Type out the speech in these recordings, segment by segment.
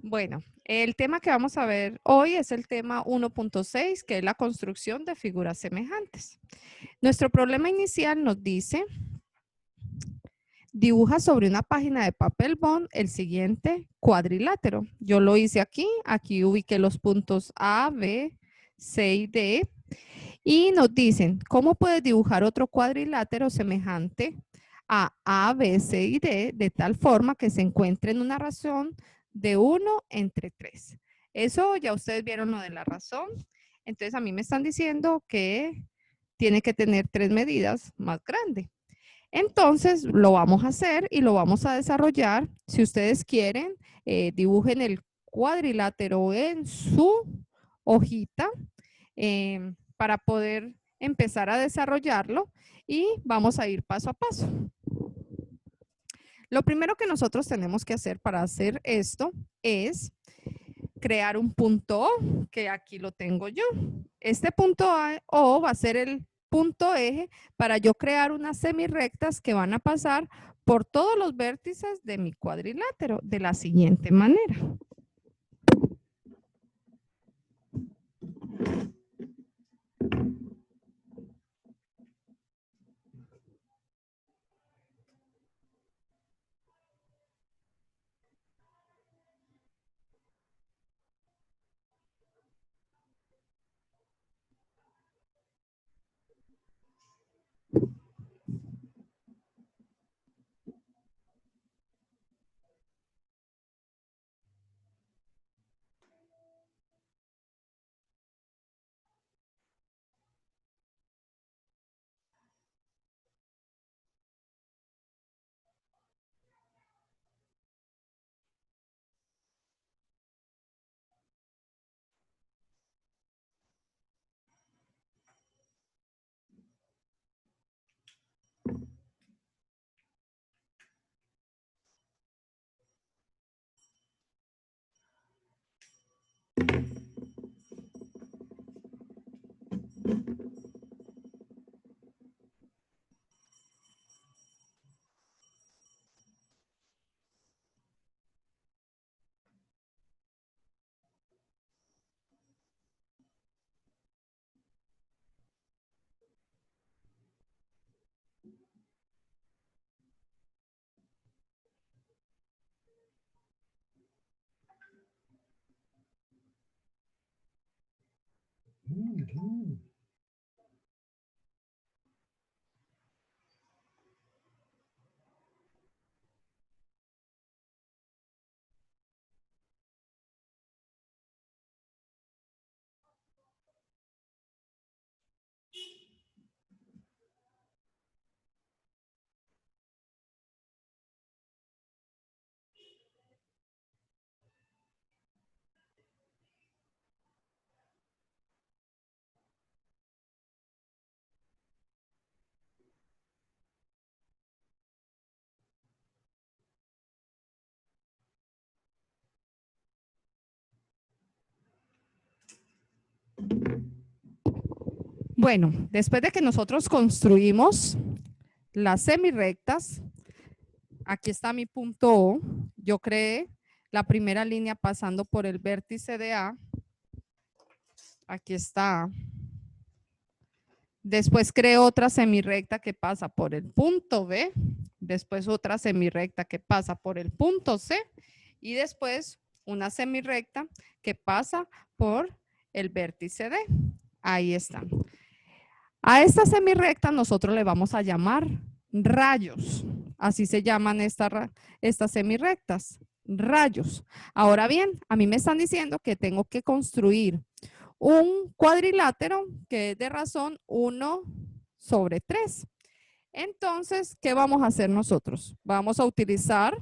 Bueno, el tema que vamos a ver hoy es el tema 1.6, que es la construcción de figuras semejantes. Nuestro problema inicial nos dice, dibuja sobre una página de papel bond el siguiente cuadrilátero. Yo lo hice aquí ubiqué los puntos A, B, C y D. Y nos dicen, ¿cómo puedes dibujar otro cuadrilátero semejante a B, C y D de tal forma que se encuentre en una razón de 1/3? Eso ya ustedes vieron lo de la razón. Entonces a mí me están diciendo que tiene que tener 3 medidas más grande. Entonces lo vamos a hacer y lo vamos a desarrollar. Si ustedes quieren, dibujen el cuadrilátero en su hojita para poder empezar a desarrollarlo y vamos a ir paso a paso. Lo primero que nosotros tenemos que hacer para hacer esto es crear un punto O, que aquí lo tengo yo. Este punto O va a ser el punto eje para yo crear unas semirrectas que van a pasar por todos los vértices de mi cuadrilátero de la siguiente manera. Bueno, después de que nosotros construimos las semirrectas, aquí está mi punto O, yo creé la primera línea pasando por el vértice de A, aquí está. Después creo otra semirrecta que pasa por el punto B, después otra semirrecta que pasa por el punto C y después una semirrecta que pasa por el vértice D. Ahí está. A esta semirrecta nosotros le vamos a llamar rayos. Así se llaman estas semirrectas, rayos. Ahora bien, a mí me están diciendo que tengo que construir un cuadrilátero que es de razón 1/3. Entonces, ¿qué vamos a hacer nosotros? Vamos a utilizar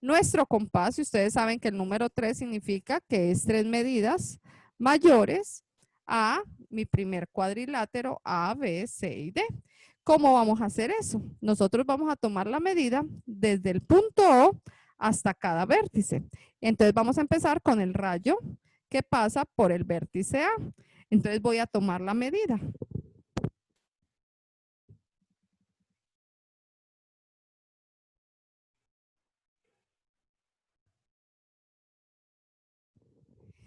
nuestro compás y ustedes saben que el número 3 significa que es 3 medidas mayores a mi primer cuadrilátero A, B, C y D. ¿Cómo vamos a hacer eso? Nosotros vamos a tomar la medida desde el punto O hasta cada vértice. Entonces vamos a empezar con el rayo que pasa por el vértice A. Entonces voy a tomar la medida.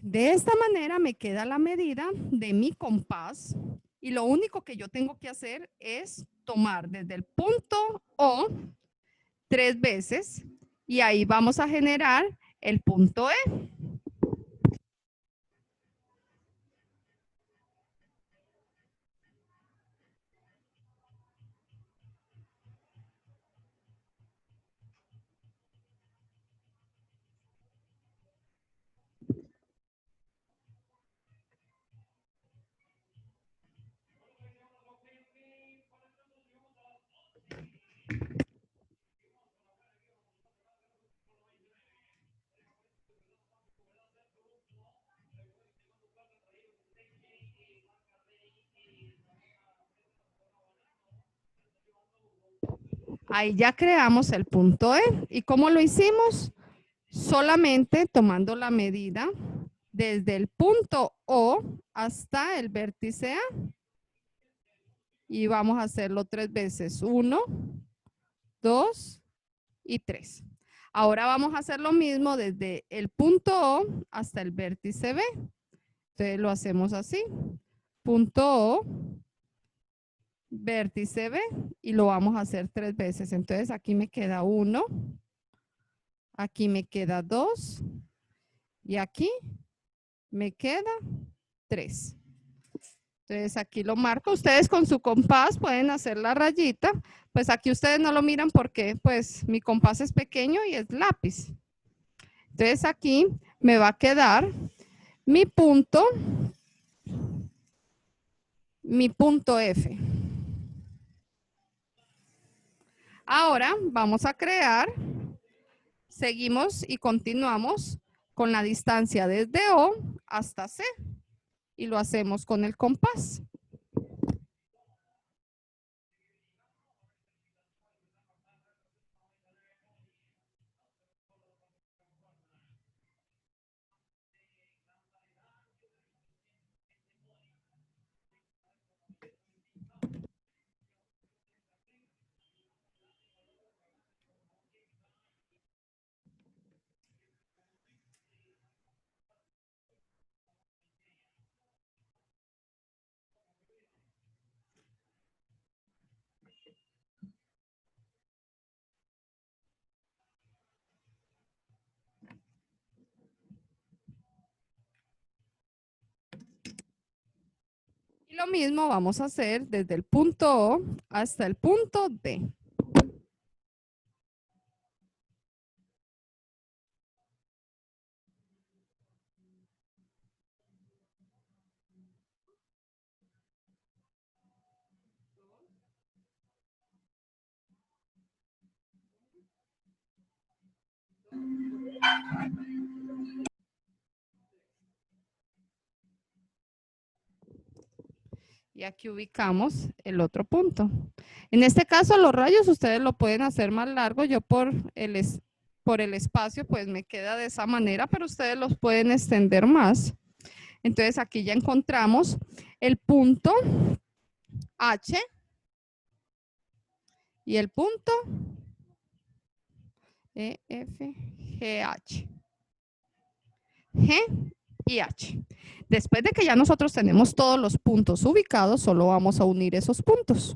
De esta manera me queda la medida de mi compás y lo único que yo tengo que hacer es tomar desde el punto O 3 veces y ahí vamos a generar el punto E. Ahí ya creamos el punto E. ¿Y cómo lo hicimos? Solamente tomando la medida desde el punto O hasta el vértice A. Y vamos a hacerlo 3 veces. 1, 2 y 3. Ahora vamos a hacer lo mismo desde el punto O hasta el vértice B. Entonces lo hacemos así. Punto O, vértice B y lo vamos a hacer 3 veces. Entonces aquí me queda 1, aquí me queda 2 y aquí me queda 3. Entonces aquí lo marco. Ustedes con su compás pueden hacer la rayita. Pues aquí ustedes no lo miran porque pues mi compás es pequeño y es lápiz. Entonces aquí me va a quedar mi punto F. Ahora vamos a crear, seguimos y continuamos con la distancia desde O hasta C y lo hacemos con el compás. Y lo mismo vamos a hacer desde el punto O hasta el punto D. Y aquí ubicamos el otro punto. En este caso, los rayos ustedes lo pueden hacer más largo. Yo por el espacio, pues me queda de esa manera, pero ustedes los pueden extender más. Entonces aquí ya encontramos el punto H y el punto E, F, G, H. G y H. Después de que ya nosotros tenemos todos los puntos ubicados, solo vamos a unir esos puntos.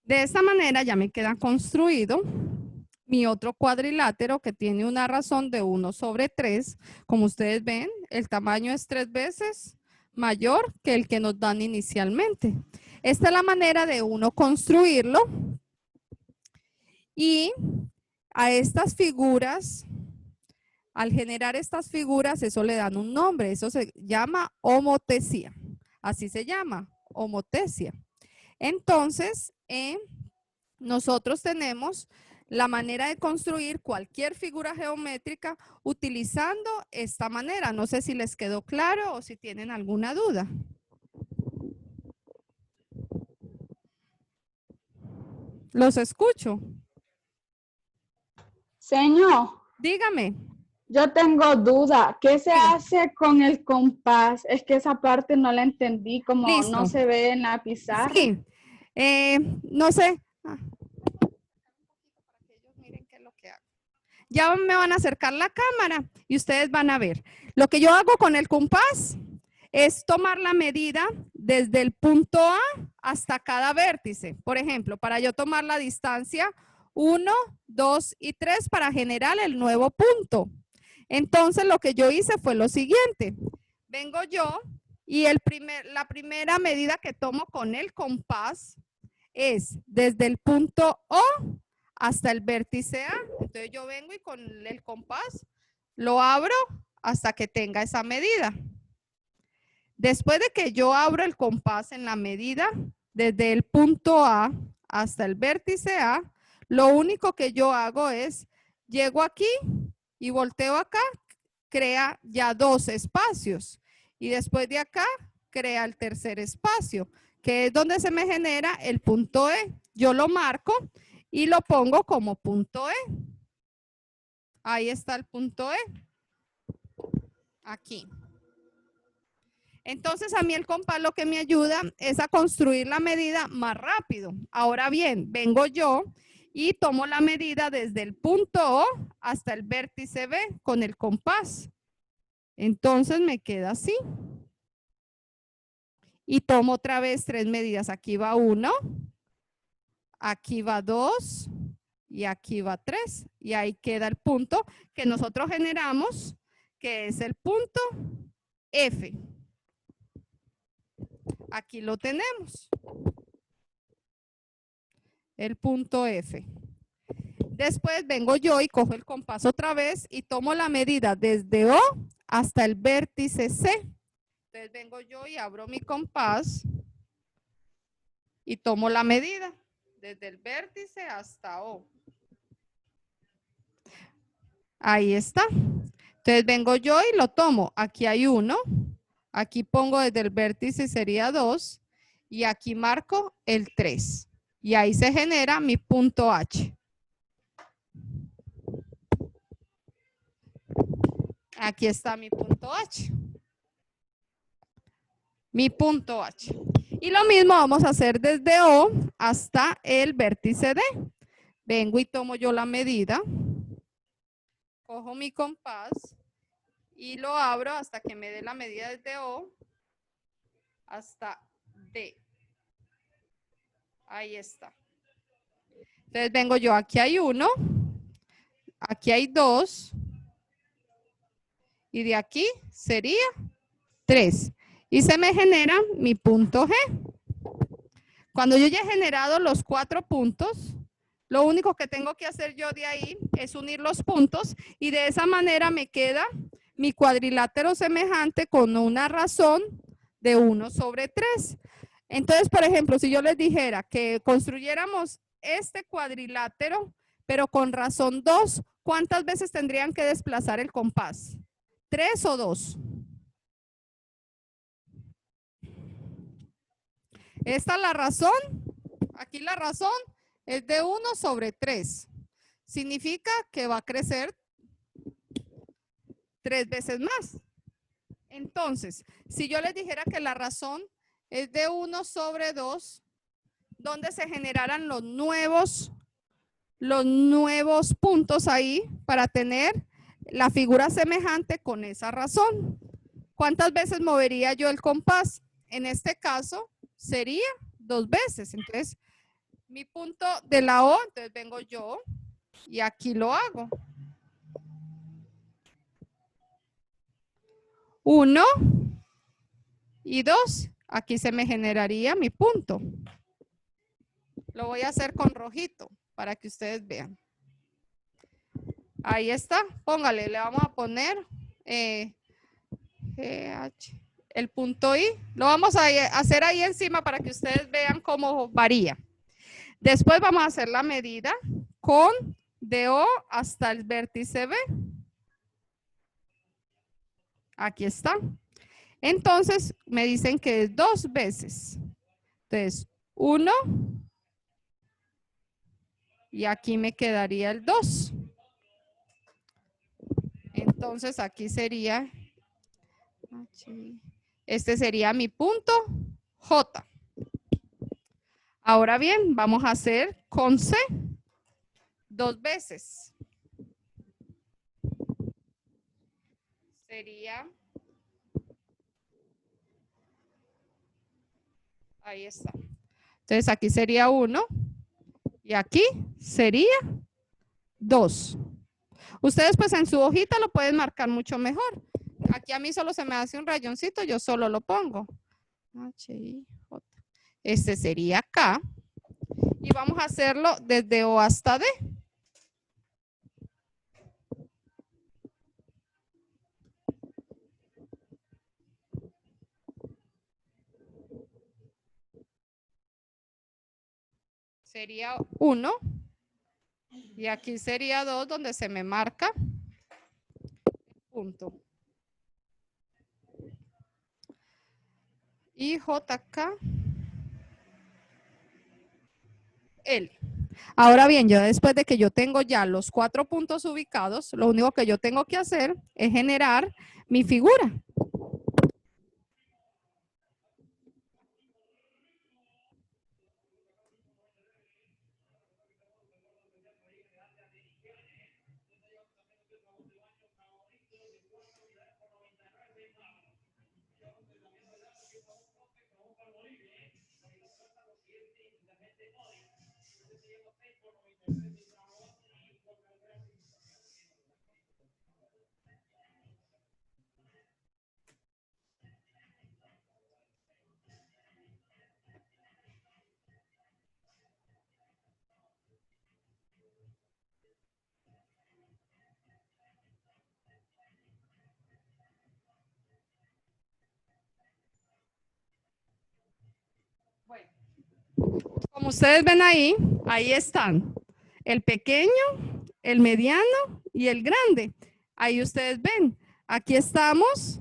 De esta manera ya me queda construido mi otro cuadrilátero que tiene una razón de 1/3. Como ustedes ven, el tamaño es 3 veces mayor que el que nos dan inicialmente. Esta es la manera de uno construirlo. Y a estas figuras, al generar estas figuras, eso le dan un nombre. Eso se llama homotesia. Así se llama, homotesia. Entonces, nosotros tenemos la manera de construir cualquier figura geométrica utilizando esta manera. No sé si les quedó claro o si tienen alguna duda. Los escucho. Señor, Dígame. yo tengo duda. ¿Qué se hace con el compás? Es que esa parte no la entendí, como Listo. no se ve en la pizarra. Sí. No sé. Miren qué es lo que hago. Ya me van a acercar la cámara y ustedes van a ver. Lo que yo hago con el compás es tomar la medida desde el punto A hasta cada vértice. Por ejemplo, para yo tomar la distancia 1, 2 y 3 para generar el nuevo punto. Entonces, lo que yo hice fue lo siguiente. Vengo yo y la primera medida que tomo con el compás es desde el punto O hasta el vértice A. Entonces, yo vengo y con el compás lo abro hasta que tenga esa medida. Después de que yo abro el compás en la medida desde el punto A hasta el vértice A, lo único que yo hago es, llego aquí y volteo acá, crea ya 2 espacios. Y después de acá, crea el tercer espacio, que es donde se me genera el punto E. Yo lo marco y lo pongo como punto E. Ahí está el punto E. Aquí. Entonces, a mí el compás lo que me ayuda es a construir la medida más rápido. Ahora bien, vengo yo y tomo la medida desde el punto O hasta el vértice B con el compás. Entonces, me queda así. Y tomo otra vez 3 medidas. Aquí va 1, aquí va 2 y aquí va 3. Y ahí queda el punto que nosotros generamos, que es el punto F. Aquí lo tenemos. El punto F. Después vengo yo y cojo el compás otra vez y tomo la medida desde O hasta el vértice C. Entonces vengo yo y abro mi compás y tomo la medida desde el vértice hasta O. Ahí está. Entonces vengo yo y lo tomo. Aquí hay 1. Aquí pongo desde el vértice sería 2. Y aquí marco el 3. Y ahí se genera mi punto H. Aquí está mi punto H. Mi punto H. Y lo mismo vamos a hacer desde O hasta el vértice D. Vengo y tomo yo la medida. Cojo mi compás y lo abro hasta que me dé la medida desde O hasta D. Ahí está. Entonces vengo yo, aquí hay 1, aquí hay 2 y de aquí sería 3. Y se me genera mi punto G. Cuando yo ya he generado los 4 puntos, lo único que tengo que hacer yo de ahí es unir los puntos y de esa manera me queda mi cuadrilátero semejante con una razón de 1/3. Entonces, por ejemplo, si yo les dijera que construyéramos este cuadrilátero, pero con razón 2, ¿cuántas veces tendrían que desplazar el compás? ¿3 o 2? Esta es la razón. Aquí la razón es de 1 sobre 3. Significa que va a crecer 3 veces más. Entonces, si yo les dijera que la razón es de 1 sobre 2, ¿dónde se generarán los nuevos puntos ahí para tener la figura semejante con esa razón? ¿Cuántas veces movería yo el compás? En este caso sería 2 veces. Entonces, mi punto de la O, entonces vengo yo y aquí lo hago. 1 y 2. Aquí se me generaría mi punto. Lo voy a hacer con rojito para que ustedes vean. Ahí está. Póngale, le vamos a poner GH, el punto I. Lo vamos a hacer ahí encima para que ustedes vean cómo varía. Después vamos a hacer la medida con de O hasta el vértice B. Aquí está. Entonces, me dicen que es 2 veces. Entonces, 1 y aquí me quedaría el 2. Entonces, aquí sería, este sería mi punto J. Ahora bien, vamos a hacer con C 2 veces. Sería, ahí está. Entonces aquí sería 1 y aquí sería 2. Ustedes pues en su hojita lo pueden marcar mucho mejor. Aquí a mí solo se me hace un rayoncito, yo solo lo pongo. H-I-J. Este sería K. Y vamos a hacerlo desde O hasta D. Sería 1 y aquí sería 2 donde se me marca el punto. Y JK L. Ahora bien, yo después de que yo tengo ya los 4 puntos ubicados, lo único que yo tengo que hacer es generar mi figura. Bueno, como ustedes ven ahí, ahí están el pequeño, el mediano y el grande. Ahí ustedes ven, aquí estamos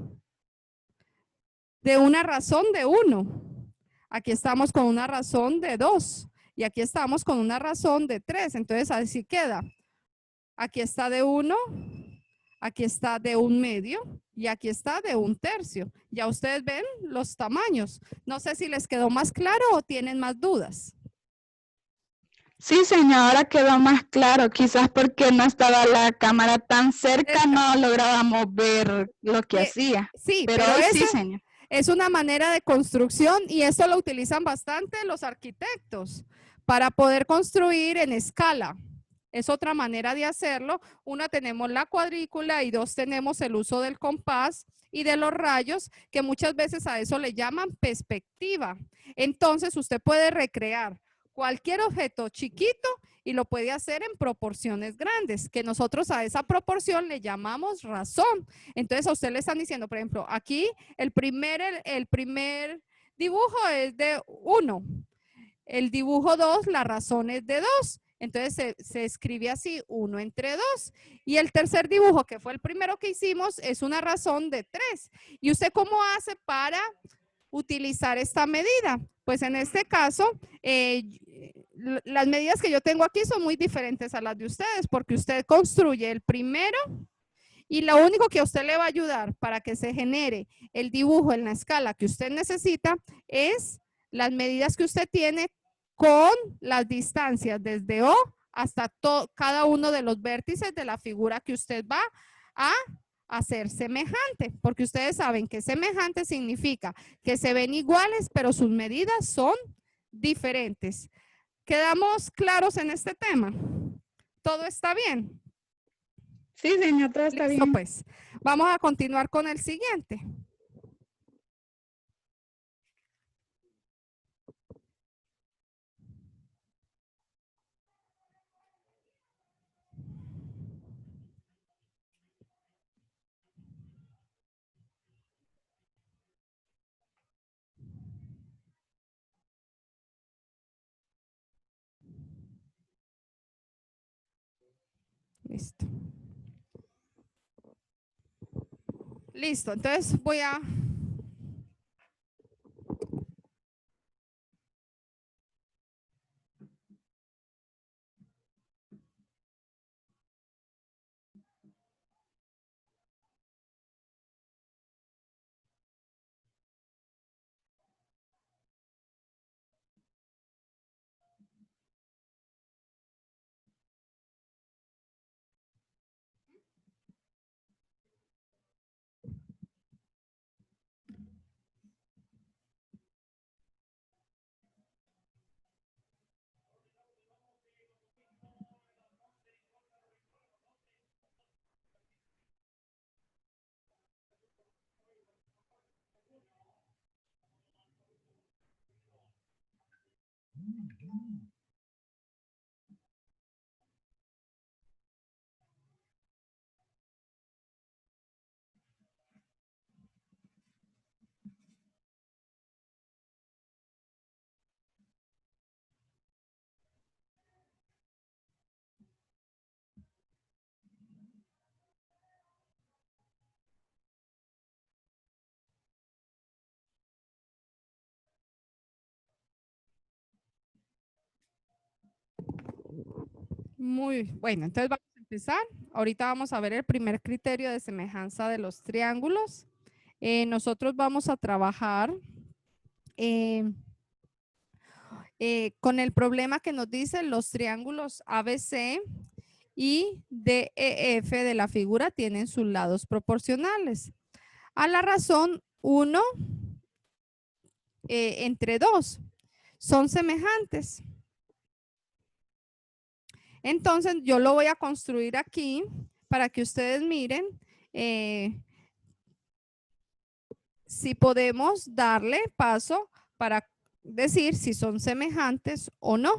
de una razón de 1. Aquí estamos con una razón de 2. Y aquí estamos con una razón de 3. Entonces así queda. Aquí está de 1, aquí está de 1/2 y aquí está de 1/3. Ya ustedes ven los tamaños. No sé si les quedó más claro o tienen más dudas. Sí, señora, quedó más claro. Quizás porque no estaba la cámara tan cerca, no lográbamos ver lo que hacía. Sí, pero hoy sí, señor. Es una manera de construcción y esto lo utilizan bastante los arquitectos para poder construir en escala. Es otra manera de hacerlo. Una, tenemos la cuadrícula y 2, tenemos el uso del compás y de los rayos, que muchas veces a eso le llaman perspectiva. Entonces, usted puede recrear cualquier objeto chiquito y lo puede hacer en proporciones grandes, que nosotros a esa proporción le llamamos razón. Entonces, a usted le están diciendo, por ejemplo, aquí el primer dibujo es de 1. El dibujo 2, la razón es de 2. Entonces se escribe así, 1 entre 2. Y el tercer dibujo, que fue el primero que hicimos, es una razón de 3. ¿Y usted cómo hace para utilizar esta medida? Pues en este caso, las medidas que yo tengo aquí son muy diferentes a las de ustedes, porque usted construye el primero y lo único que a usted le va a ayudar para que se genere el dibujo en la escala que usted necesita es las medidas que usted tiene con las distancias desde O hasta cada uno de los vértices de la figura que usted va a hacer semejante, porque ustedes saben que semejante significa que se ven iguales, pero sus medidas son diferentes. ¿Quedamos claros en este tema? ¿Todo está bien? Sí, señor, todo está Listo, bien. pues. Vamos a continuar con el siguiente. Listo. Listo, entonces voy a... Muy bueno, entonces vamos a empezar. Ahorita vamos a ver el primer criterio de semejanza de los triángulos. Nosotros vamos a trabajar eh, con el problema que nos dicen los triángulos ABC y DEF de la figura tienen sus lados proporcionales. A la razón 1 entre 2 son semejantes. Entonces yo lo voy a construir aquí para que ustedes miren si podemos darle paso para decir si son semejantes o no.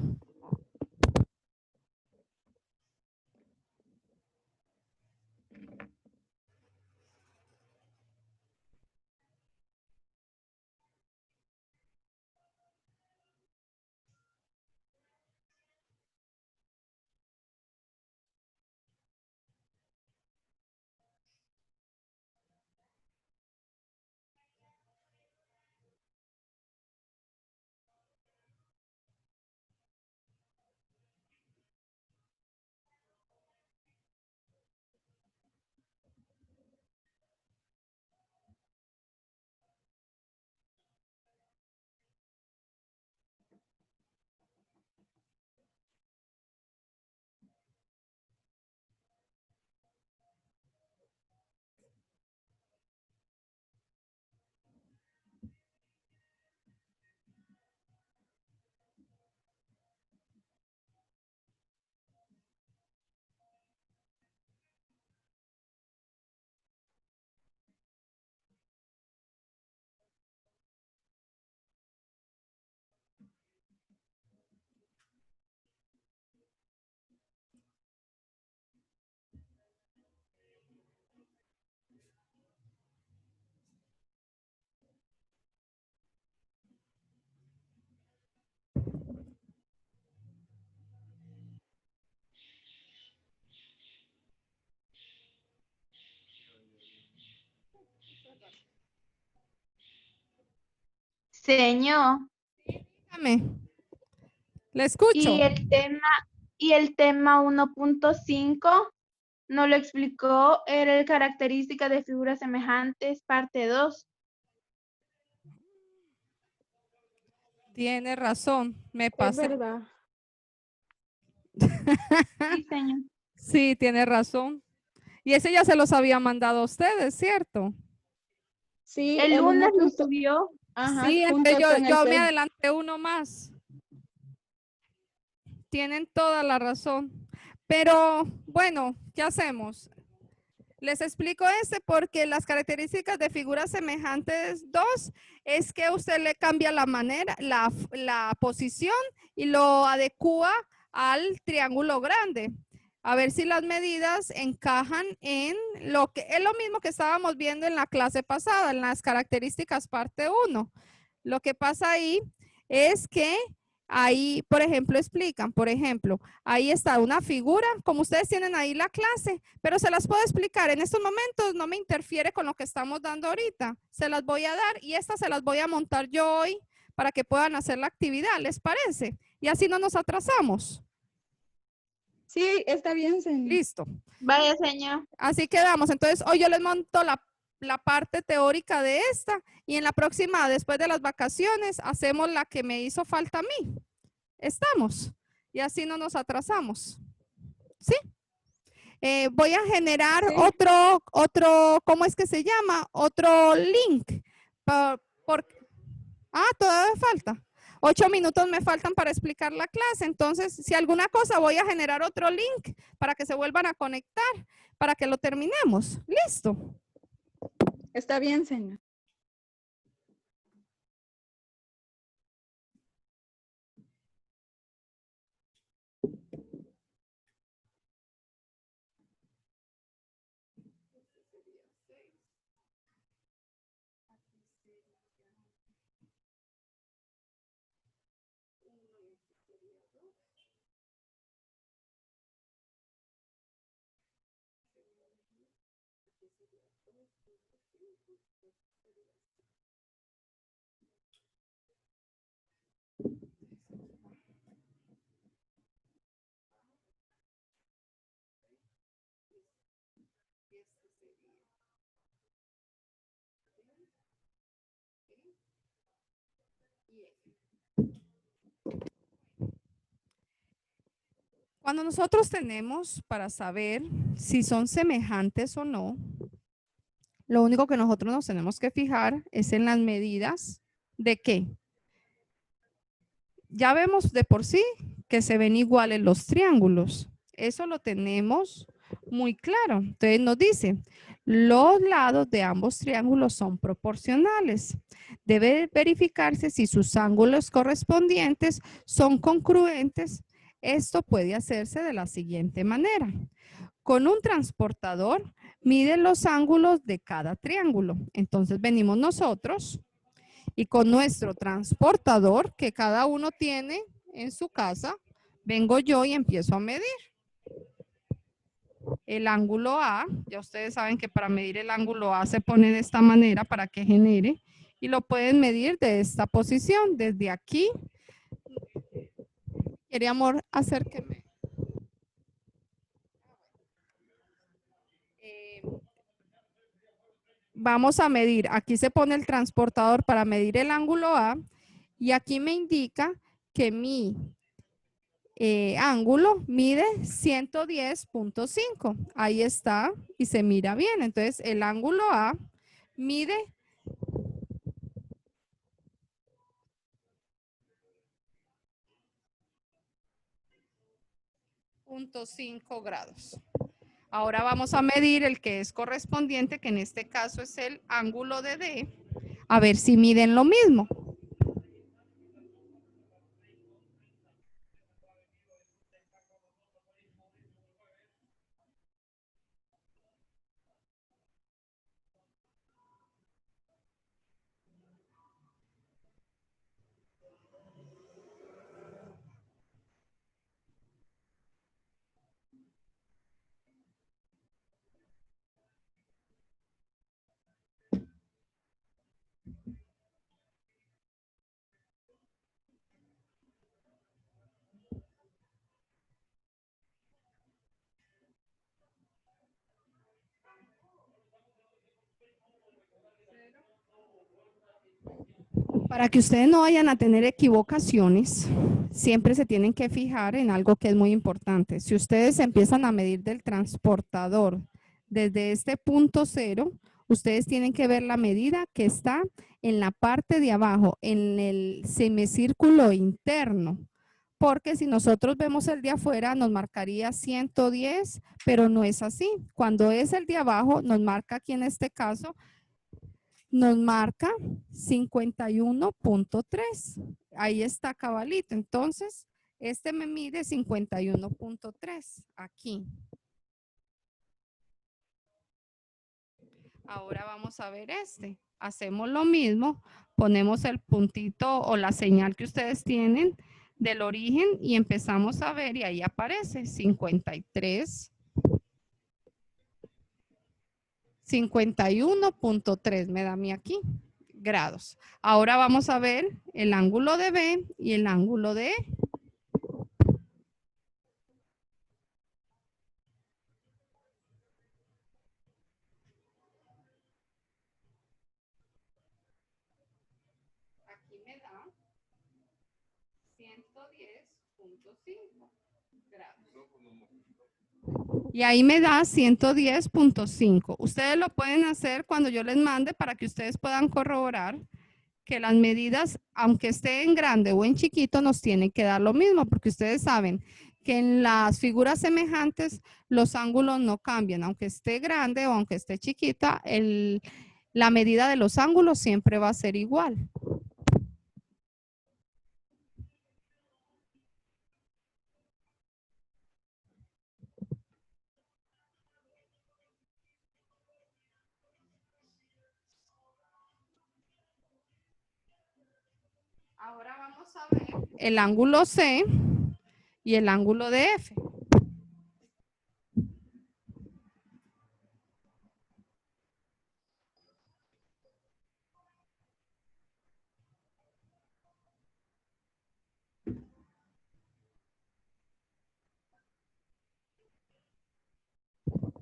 Señor, Dígame, le escucho. y el tema 1.5 no lo explicó, era el característica de figuras semejantes, parte 2. Tiene razón, me Es pasé. verdad. Sí, señor. Sí, tiene razón. Y ese ya se los había mandado a ustedes, ¿cierto? Sí, El el lunes lo 1. subió. Ajá, Sí, junto entonces con el yo me 6. adelanté uno más. Tienen toda la razón. Pero bueno, ¿qué hacemos? Les explico este porque las características de figuras semejantes 2 es que usted le cambia la manera, la posición y lo adecua al triángulo grande. A ver si las medidas encajan en lo que es lo mismo que estábamos viendo en la clase pasada, en las características parte 1. Lo que pasa ahí es que ahí, por ejemplo, explican, por ejemplo, ahí está una figura, como ustedes tienen ahí la clase, pero se las puedo explicar. En estos momentos no me interfiere con lo que estamos dando ahorita. Se las voy a dar y estas se las voy a montar yo hoy para que puedan hacer la actividad, ¿les parece? Y así no nos atrasamos. Sí, está bien, señor. Listo. Vaya, señor. Así quedamos. Entonces, hoy yo les monto la parte teórica de esta y en la próxima, después de las vacaciones, hacemos la que me hizo falta a mí. Estamos. Y así no nos atrasamos. ¿Sí? Voy a generar Sí. otro, ¿cómo es que se llama? Otro link. Todavía falta. 8 minutos me faltan para explicar la clase. Entonces, si alguna cosa, voy a generar otro link para que se vuelvan a conectar, para que lo terminemos. Listo. Está bien, señor. Cuando nosotros tenemos para saber si son semejantes o no, lo único que nosotros nos tenemos que fijar es en las medidas de qué. Ya vemos de por sí que se ven iguales los triángulos. Eso lo tenemos muy claro. Entonces nos dice, los lados de ambos triángulos son proporcionales. Debe verificarse si sus ángulos correspondientes son congruentes. Esto puede hacerse de la siguiente manera. Con un transportador, mide los ángulos de cada triángulo. Entonces venimos nosotros y con nuestro transportador que cada uno tiene en su casa, vengo yo y empiezo a medir. El ángulo A, ya ustedes saben que para medir el ángulo A se pone de esta manera para que genere y lo pueden medir de esta posición, desde aquí. Quería, amor, acérqueme. Vamos a medir, aquí se pone el transportador para medir el ángulo A y aquí me indica que mi ángulo mide 110.5. Ahí está y se mira bien. Entonces el ángulo A mide 0.5 grados. Ahora vamos a medir el que es correspondiente, que en este caso es el ángulo de D, a ver si miden lo mismo. Para que ustedes no vayan a tener equivocaciones, siempre se tienen que fijar en algo que es muy importante. Si ustedes empiezan a medir del transportador desde este punto 0, ustedes tienen que ver la medida que está en la parte de abajo, en el semicírculo interno. Porque si nosotros vemos el de afuera, nos marcaría 110, pero no es así. Cuando es el de abajo, nos marca aquí en este caso, nos marca 51.3. Ahí está cabalito. Entonces, este me mide 51.3 aquí. Ahora vamos a ver este. Hacemos lo mismo, ponemos el puntito o la señal que ustedes tienen del origen y empezamos a ver y ahí aparece 53. 51.3 me da a mí aquí grados. Ahora vamos a ver el ángulo de B y el ángulo de E. Aquí me da 110.5 grados. Y ahí me da 110.5. Ustedes lo pueden hacer cuando yo les mande para que ustedes puedan corroborar que las medidas, aunque esté en grande o en chiquito, nos tienen que dar lo mismo, porque ustedes saben que en las figuras semejantes los ángulos no cambian, aunque esté grande o aunque esté chiquita, la medida de los ángulos siempre va a ser igual. Ahora vamos a ver el ángulo C y el ángulo de F.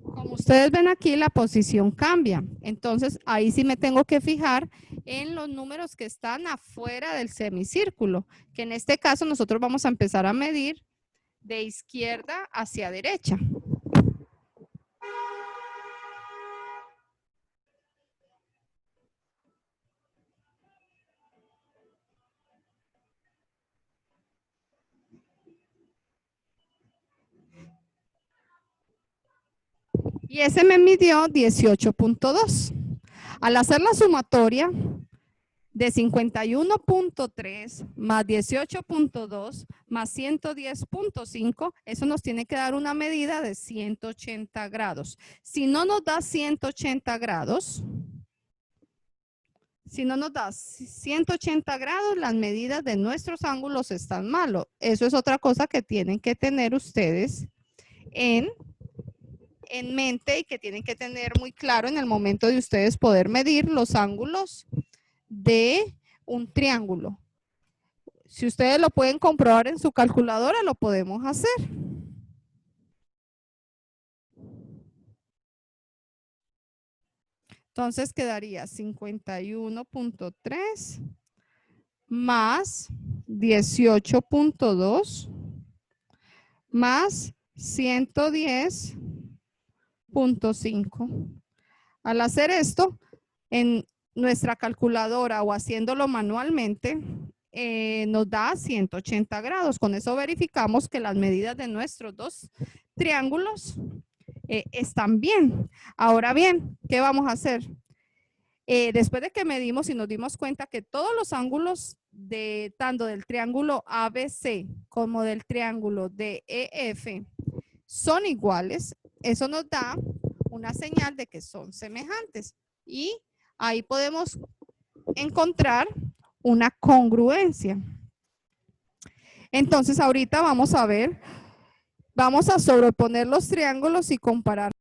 Como ustedes ven aquí, la posición cambia. Entonces, ahí sí me tengo que fijar en los números que están afuera del semicírculo, que en este caso nosotros vamos a empezar a medir de izquierda hacia derecha. Y ese me midió 18.2. Al hacer la sumatoria de 51.3 más 18.2 más 110.5, eso nos tiene que dar una medida de 180 grados. Si no nos da 180 grados, las medidas de nuestros ángulos están malos. Eso es otra cosa que tienen que tener ustedes en mente y que tienen que tener muy claro en el momento de ustedes poder medir los ángulos de un triángulo. Si ustedes lo pueden comprobar en su calculadora, lo podemos hacer. Entonces quedaría 51.3 más 18.2 más 110.5. Al hacer esto, en nuestra calculadora o haciéndolo manualmente, nos da 180 grados. Con eso verificamos que las medidas de nuestros dos triángulos están bien. Ahora bien, ¿qué vamos a hacer? Después de que medimos y nos dimos cuenta que todos los ángulos tanto del triángulo ABC como del triángulo DEF son iguales, eso nos da una señal de que son semejantes y ahí podemos encontrar una congruencia. Entonces ahorita vamos a ver, vamos a sobreponer los triángulos y comparar